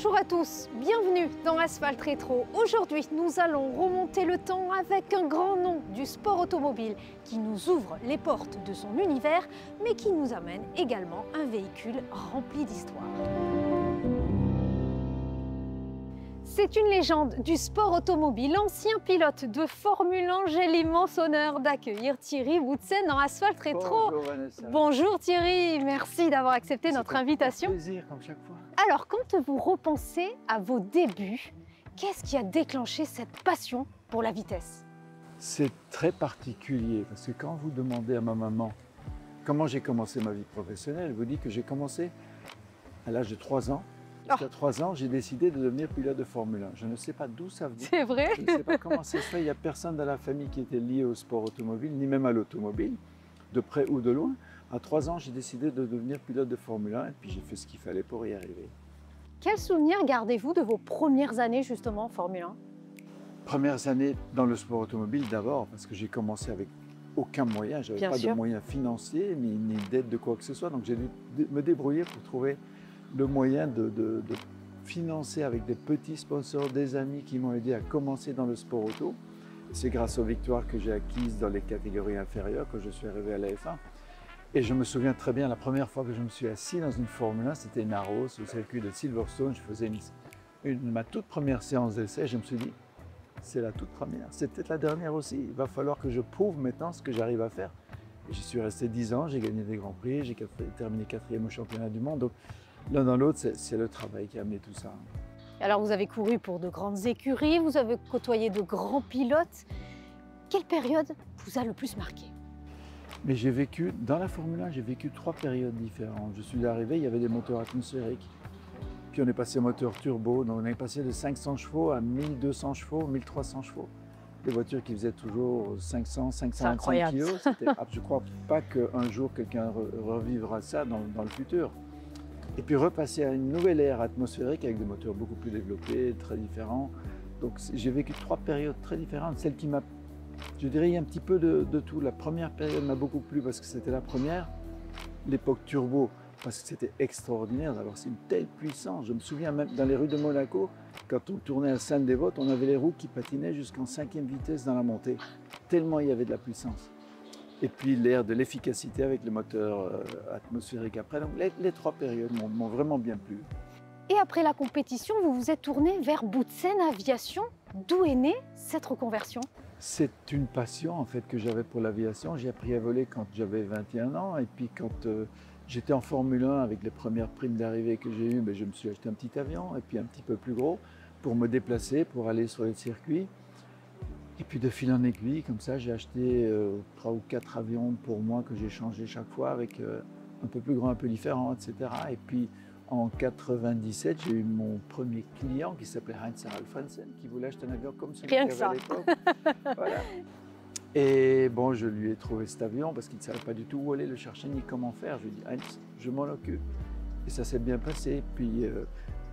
Bonjour à tous, bienvenue dans Asphalt Rétro. Aujourd'hui, nous allons remonter le temps avec un grand nom du sport automobile qui nous ouvre les portes de son univers, mais qui nous amène également un véhicule rempli d'histoire. C'est une légende du sport automobile, ancien pilote de Formule 1. J'ai l'immense honneur d'accueillir Thierry Boutsen dans Asphalt Rétro. Bonjour Vanessa. Bonjour Thierry, merci d'avoir accepté notre invitation. C'est un plaisir comme chaque fois. Alors, quand vous repensez à vos débuts, qu'est-ce qui a déclenché cette passion pour la vitesse? C'est très particulier parce que quand vous demandez à ma maman comment j'ai commencé ma vie professionnelle, elle vous dit que j'ai commencé à l'âge de 3 ans. À 3 ans, j'ai décidé de devenir pilote de Formule 1. Je ne sais pas d'où ça vient. C'est vrai? Je ne sais pas comment c'est fait. Il n'y a personne dans la famille qui était lié au sport automobile, ni même à l'automobile, de près ou de loin. À 3 ans, j'ai décidé de devenir pilote de Formule 1 et puis j'ai fait ce qu'il fallait pour y arriver. Quels souvenirs gardez-vous de vos premières années justement en Formule 1? Premières années dans le sport automobile d'abord, parce que j'ai commencé avec aucun moyen. Je n'avais pas de moyens financiers ni d'aide de quoi que ce soit. Donc j'ai dû me débrouiller pour trouver le moyen de financer avec des petits sponsors, des amis qui m'ont aidé à commencer dans le sport auto. C'est grâce aux victoires que j'ai acquises dans les catégories inférieures que je suis arrivé à la F1. Et je me souviens très bien, la première fois que je me suis assis dans une Formule 1, c'était Narros, au circuit de Silverstone. Je faisais ma toute première séance d'essai. Je me suis dit, c'est la toute première, c'est peut-être la dernière aussi. Il va falloir que je prouve maintenant ce que j'arrive à faire. Et j'y suis resté 10 ans, j'ai gagné des grands prix, j'ai terminé 4e au championnat du monde. Donc l'un dans l'autre, c'est le travail qui a amené tout ça. Alors vous avez couru pour de grandes écuries, vous avez côtoyé de grands pilotes. Quelle période vous a le plus marqué? Mais j'ai vécu, dans la Formule 1, j'ai vécu 3 périodes différentes. Je suis arrivé, il y avait des moteurs atmosphériques. Puis on est passé au moteur turbo, donc on est passé de 500 chevaux à 1200 chevaux, 1300 chevaux. Des voitures qui faisaient toujours 500, 525 kg. Je ne crois pas qu'un jour quelqu'un revivra ça dans le futur. Et puis repasser à une nouvelle ère atmosphérique avec des moteurs beaucoup plus développés, très différents. Donc j'ai vécu 3 périodes très différentes. Celle qui m'a, je dirais, un petit peu de tout. La première période m'a beaucoup plu parce que c'était la première. L'époque turbo, parce que c'était extraordinaire d'avoir une telle puissance. Je me souviens même dans les rues de Monaco, quand on tournait à Sainte-Dévote, on avait les roues qui patinaient jusqu'en 5e vitesse dans la montée. Tellement il y avait de la puissance. Et puis l'ère de l'efficacité avec le moteur atmosphérique après. Donc les 3 périodes m'ont vraiment bien plu. Et après la compétition, vous vous êtes tourné vers Boutsen Aviation. D'où est née cette reconversion? C'est une passion en fait que j'avais pour l'aviation. J'ai appris à voler quand j'avais 21 ans. Et puis quand j'étais en Formule 1 avec les premières primes d'arrivée que j'ai eues, je me suis acheté un petit avion et puis un petit peu plus gros pour me déplacer, pour aller sur les circuits. Et puis de fil en aiguille, comme ça, j'ai acheté 3 ou 4 avions pour moi que j'ai changé chaque fois avec un peu plus grand, un peu différent, etc. Et puis en 97, j'ai eu mon premier client qui s'appelait Heinz-Harald Frentzen, qui voulait acheter un avion comme celui qu'il avait à l'époque. Voilà. Et bon, je lui ai trouvé cet avion parce qu'il ne savait pas du tout où aller le chercher ni comment faire. Je lui ai dit, Heinz, je m'en occupe. Et ça s'est bien passé. Puis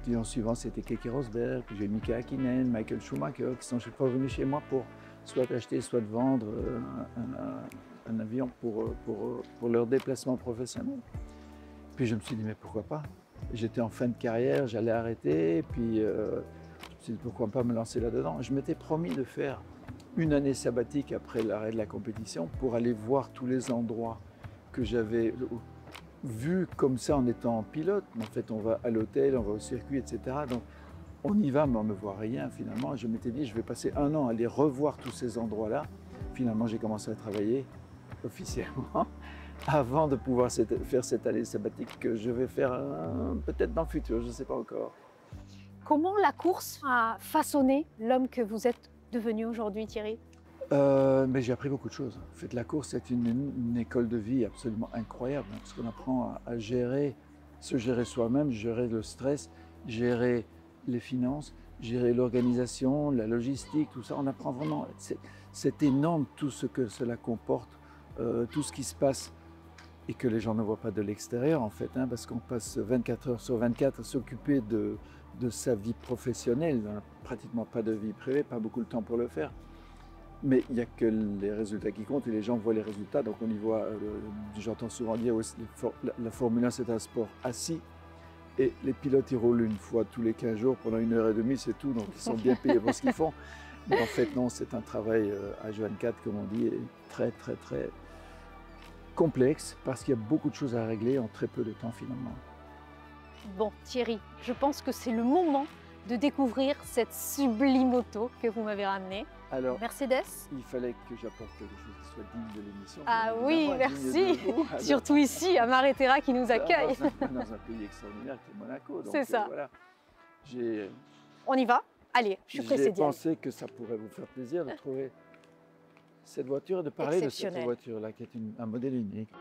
client suivant, c'était Keke Rosberg, puis j'ai eu Mika Hakkinen, Michael Schumacher, qui sont chaque fois venus chez moi pour soit acheter, soit vendre un avion pour leur déplacement professionnel. Puis je me suis dit, mais pourquoi pas? J'étais en fin de carrière, j'allais arrêter, et puis je me suis dit, pourquoi pas me lancer là-dedans? Je m'étais promis de faire une année sabbatique après l'arrêt de la compétition pour aller voir tous les endroits que j'avais vus comme ça en étant pilote. En fait, on va à l'hôtel, on va au circuit, etc. Donc, on y va, mais on ne voit rien finalement. Je m'étais dit, je vais passer 1 an à aller revoir tous ces endroits-là. Finalement, j'ai commencé à travailler officiellement avant de pouvoir faire cette année sabbatique que je vais faire peut-être dans le futur, je ne sais pas encore. Comment la course a façonné l'homme que vous êtes devenu aujourd'hui, Thierry? Mais j'ai appris beaucoup de choses. En fait, la course, c'est une école de vie absolument incroyable, parce qu'on apprend à gérer, se gérer soi-même, gérer le stress, gérer les finances, gérer l'organisation, la logistique, tout ça. On apprend vraiment. C'est énorme tout ce que cela comporte, tout ce qui se passe et que les gens ne voient pas de l'extérieur, en fait, parce qu'on passe 24 heures sur 24 à s'occuper de sa vie professionnelle. On n'a pratiquement pas de vie privée, pas beaucoup de temps pour le faire. Mais il n'y a que les résultats qui comptent et les gens voient les résultats. Donc on y voit, j'entends souvent dire aussi, la Formule 1 c'est un sport assis. Et les pilotes, ils roulent une fois tous les 15 jours pendant 1h30, c'est tout. Donc, ils sont bien payés pour ce qu'ils font. Mais en fait, non, c'est un travail H24, comme on dit, et très, très, très complexe parce qu'il y a beaucoup de choses à régler en très peu de temps, finalement. Bon, Thierry, je pense que c'est le moment de découvrir cette sublime auto que vous m'avez ramenée. Alors, Mercedes. il fallait que j'apporte quelque chose qui soit digne de l'émission. Ah oui, merci. Surtout ici, à Maréterra qui nous accueille. Dans un pays extraordinaire qui est Monaco. C'est ça. Voilà. On y va? Allez, je suis pressée d'y aller. J'ai pensé que ça pourrait vous faire plaisir de trouver cette voiture et de parler de cette voiture-là, qui est un modèle unique.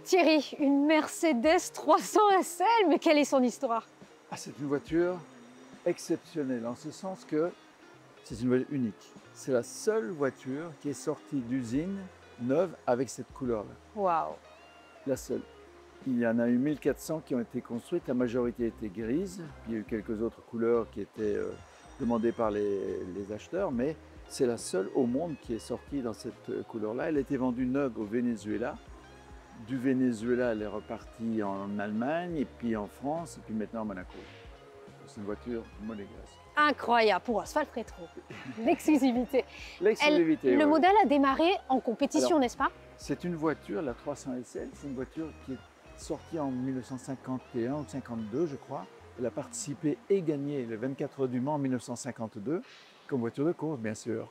Thierry, une Mercedes 300 SL, mais quelle est son histoire? C'est une voiture exceptionnelle, en ce sens que c'est une voiture unique. C'est la seule voiture qui est sortie d'usine neuve avec cette couleur-là. Waouh! La seule. Il y en a eu 1400 qui ont été construites, la majorité était grise, puis il y a eu quelques autres couleurs qui étaient demandées par les acheteurs, mais c'est la seule au monde qui est sortie dans cette couleur-là. Elle a été vendue neuve au Venezuela. Du Venezuela, elle est repartie en Allemagne, et puis en France, et puis maintenant à Monaco. C'est une voiture monégasque. Incroyable pour Asphalt Rétro. L'exclusivité. L'exclusivité, Le modèle a démarré en compétition, n'est-ce pas? C'est une voiture, la 300 SL, c'est une voiture qui est sortie en 1951 ou 52, je crois. Elle a participé et gagné le 24 heures du Mans en 1952, comme voiture de course, bien sûr.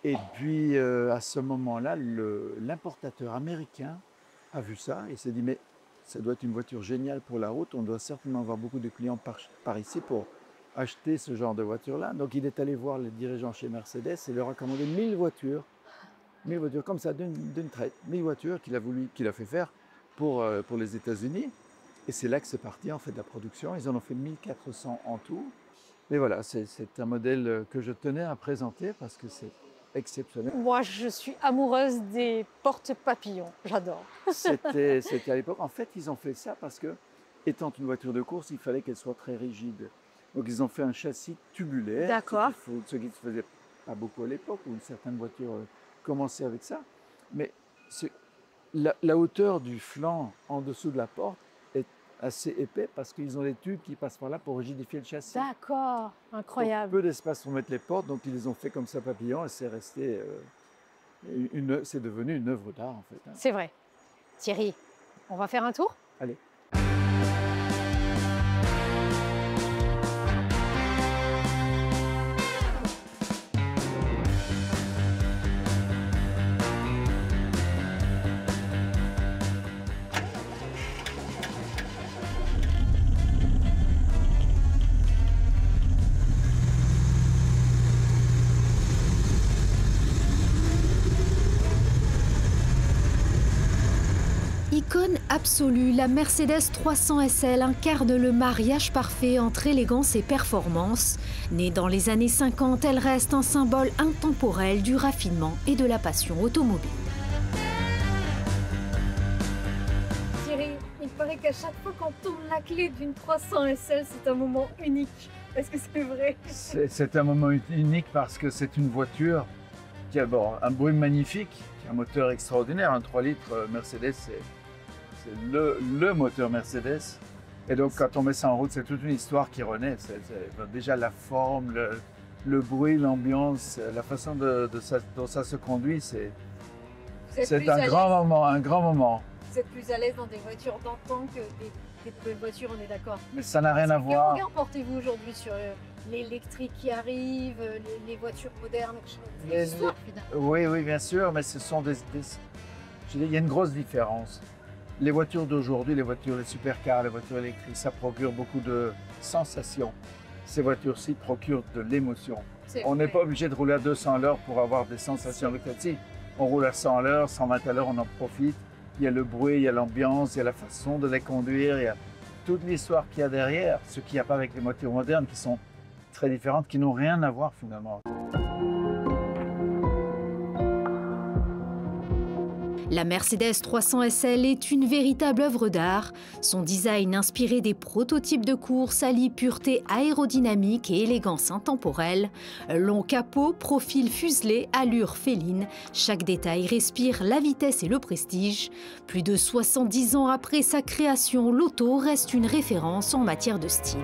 Et puis, à ce moment-là, l'importateur américain a vu ça et s'est dit, mais ça doit être une voiture géniale pour la route, on doit certainement avoir beaucoup de clients par ici pour acheter ce genre de voiture-là. Donc il est allé voir les dirigeants chez Mercedes et leur a commandé 1000 voitures comme ça, d'une traite, 1000 voitures qu'il a fait faire pour les États-Unis. Et c'est là que c'est parti en fait de la production. Ils en ont fait 1400 en tout. Mais voilà, c'est un modèle que je tenais à présenter parce que c'est exceptionnel. Moi, je suis amoureuse des porte-papillons. J'adore. C'était à l'époque. En fait, ils ont fait ça parce que, étant une voiture de course, il fallait qu'elle soit très rigide. Donc, ils ont fait un châssis tubulaire. D'accord. Ce qui ne se faisait pas beaucoup à l'époque, où certaines voitures commençaient avec ça. Mais la hauteur du flanc en dessous de la porte est assez épais parce qu'ils ont des tubes qui passent par là pour rigidifier le châssis. D'accord, incroyable. Donc, peu d'espace pour mettre les portes, donc ils les ont fait comme ça papillon et c'est resté, c'est devenu une œuvre d'art en fait. Hein. C'est vrai. Thierry, on va faire un tour? Allez. Icône absolue, la Mercedes 300 SL incarne le mariage parfait entre élégance et performance. Née dans les années 50, elle reste un symbole intemporel du raffinement et de la passion automobile. Thierry, il paraît qu'à chaque fois qu'on tourne la clé d'une 300 SL, c'est un moment unique. Est-ce que c'est vrai? C'est un moment unique parce que c'est une voiture qui a un bruit magnifique, qui a un moteur extraordinaire, un 3 litres Mercedes, c'est le moteur Mercedes. Et donc quand on met ça en route, c'est toute une histoire qui renaît. Déjà la forme, le bruit, l'ambiance, la façon dont ça se conduit, c'est un grand moment. Vous êtes plus à l'aise dans des voitures d'antan que des voitures, on est d'accord. Mais ça n'a rien à voir. Quel regard portez-vous aujourd'hui sur l'électrique qui arrive, les voitures modernes? Oui, bien sûr, mais ce sont il y a une grosse différence. Les voitures d'aujourd'hui, les supercars, les voitures électriques, ça procure beaucoup de sensations. Ces voitures-ci procurent de l'émotion. On n'est pas obligé de rouler à 200 à l'heure pour avoir des sensations avec celle-ci. On roule à 100 à l'heure, 120 à l'heure, on en profite. Il y a le bruit, il y a l'ambiance, il y a la façon de les conduire. toute l'histoire qu'il y a derrière, ce qu'il n'y a pas avec les voitures modernes qui sont très différentes, qui n'ont rien à voir finalement. La Mercedes 300 SL est une véritable œuvre d'art. Son design inspiré des prototypes de course allie pureté aérodynamique et élégance intemporelle. Long capot, profil fuselé, allure féline, chaque détail respire la vitesse et le prestige. Plus de 70 ans après sa création, l'auto reste une référence en matière de style.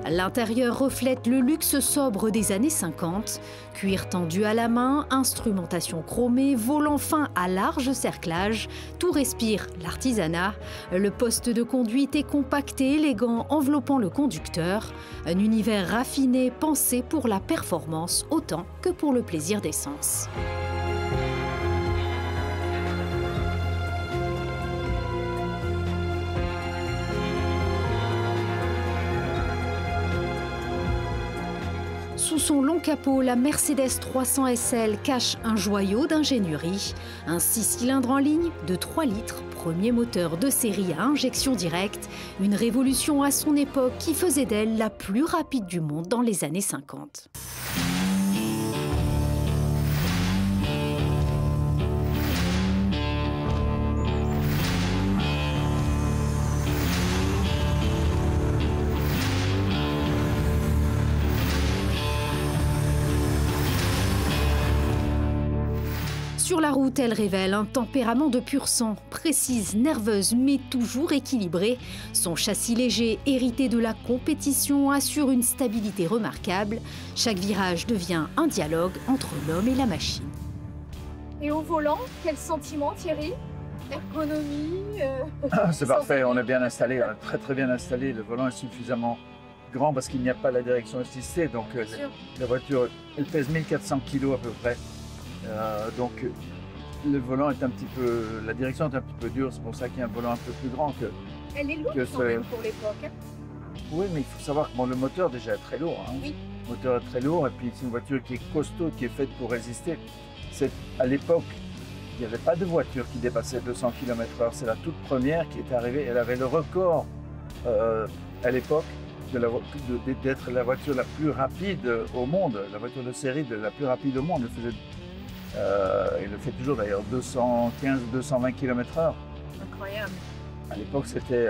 L'intérieur reflète le luxe sobre des années 50. Cuir tendu à la main, instrumentation chromée, volant fin à large cerclage, tout respire l'artisanat. Le poste de conduite est compact et élégant, enveloppant le conducteur. Un univers raffiné, pensé pour la performance autant que pour le plaisir d'essence. Sous son long capot, la Mercedes 300 SL cache un joyau d'ingénierie. Un 6 cylindres en ligne de 3 litres, premier moteur de série à injection directe. Une révolution à son époque qui faisait d'elle la plus rapide du monde dans les années 50. Sur la route, elle révèle un tempérament de pur sang, précise, nerveuse, mais toujours équilibrée. Son châssis léger, hérité de la compétition, assure une stabilité remarquable. Chaque virage devient un dialogue entre l'homme et la machine. Et au volant, quel sentiment, Thierry? Ergonomie C'est parfait, on est bien installé, on est très bien installé. Le volant est suffisamment grand parce qu'il n'y a pas la direction assistée. Donc la voiture, elle pèse 1400 kg à peu près. Donc le volant est un petit peu, la direction est un petit peu dure, c'est pour ça qu'il y a un volant un peu plus grand que. Elle est lourde quand même pour l'époque. Hein. Oui, mais il faut savoir que le moteur déjà est très lourd. Hein. Oui. Le moteur est très lourd et puis c'est une voiture qui est costaud, qui est faite pour résister. À l'époque, il n'y avait pas de voiture qui dépassait 200 km/h. C'est la toute première qui est arrivée. Elle avait le record à l'époque d'être la voiture la plus rapide au monde, la voiture de série la plus rapide au monde. Il le fait toujours d'ailleurs, 215-220 km/h. Incroyable. À l'époque, c'était.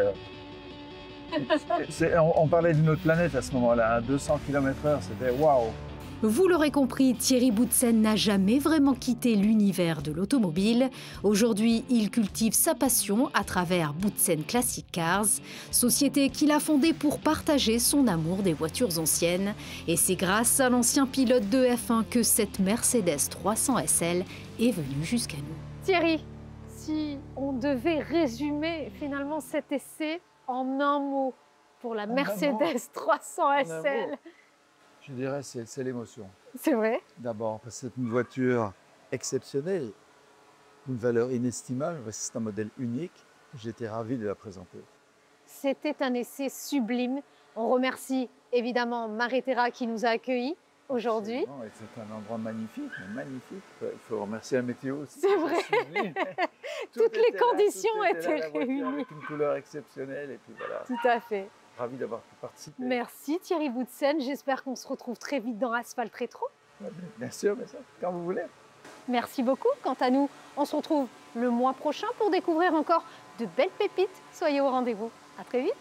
On parlait d'une autre planète à ce moment-là, 200 km/h, c'était waouh! Vous l'aurez compris, Thierry Boutsen n'a jamais vraiment quitté l'univers de l'automobile. Aujourd'hui, il cultive sa passion à travers Boutsen Classic Cars, société qu'il a fondée pour partager son amour des voitures anciennes. Et c'est grâce à l'ancien pilote de F1 que cette Mercedes 300 SL est venue jusqu'à nous. Thierry, si on devait résumer finalement cet essai en un mot pour la Mercedes 300 SL. Je dirais c'est l'émotion. C'est vrai. D'abord, parce que c'est une voiture exceptionnelle, une valeur inestimable, c'est un modèle unique. J'étais ravi de la présenter. C'était un essai sublime. On remercie évidemment Maréterra qui nous a accueillis aujourd'hui. C'est un endroit magnifique, magnifique. Il faut remercier la météo aussi. C'est vrai. Toutes les conditions étaient réunies. Avec une couleur exceptionnelle et puis voilà. Tout à fait. Ravi d'avoir pu participer. Merci Thierry Boutsen. J'espère qu'on se retrouve très vite dans Asphalt Rétro. Bien sûr, quand vous voulez. Merci beaucoup. Quant à nous, on se retrouve le mois prochain pour découvrir encore de belles pépites. Soyez au rendez-vous. À très vite.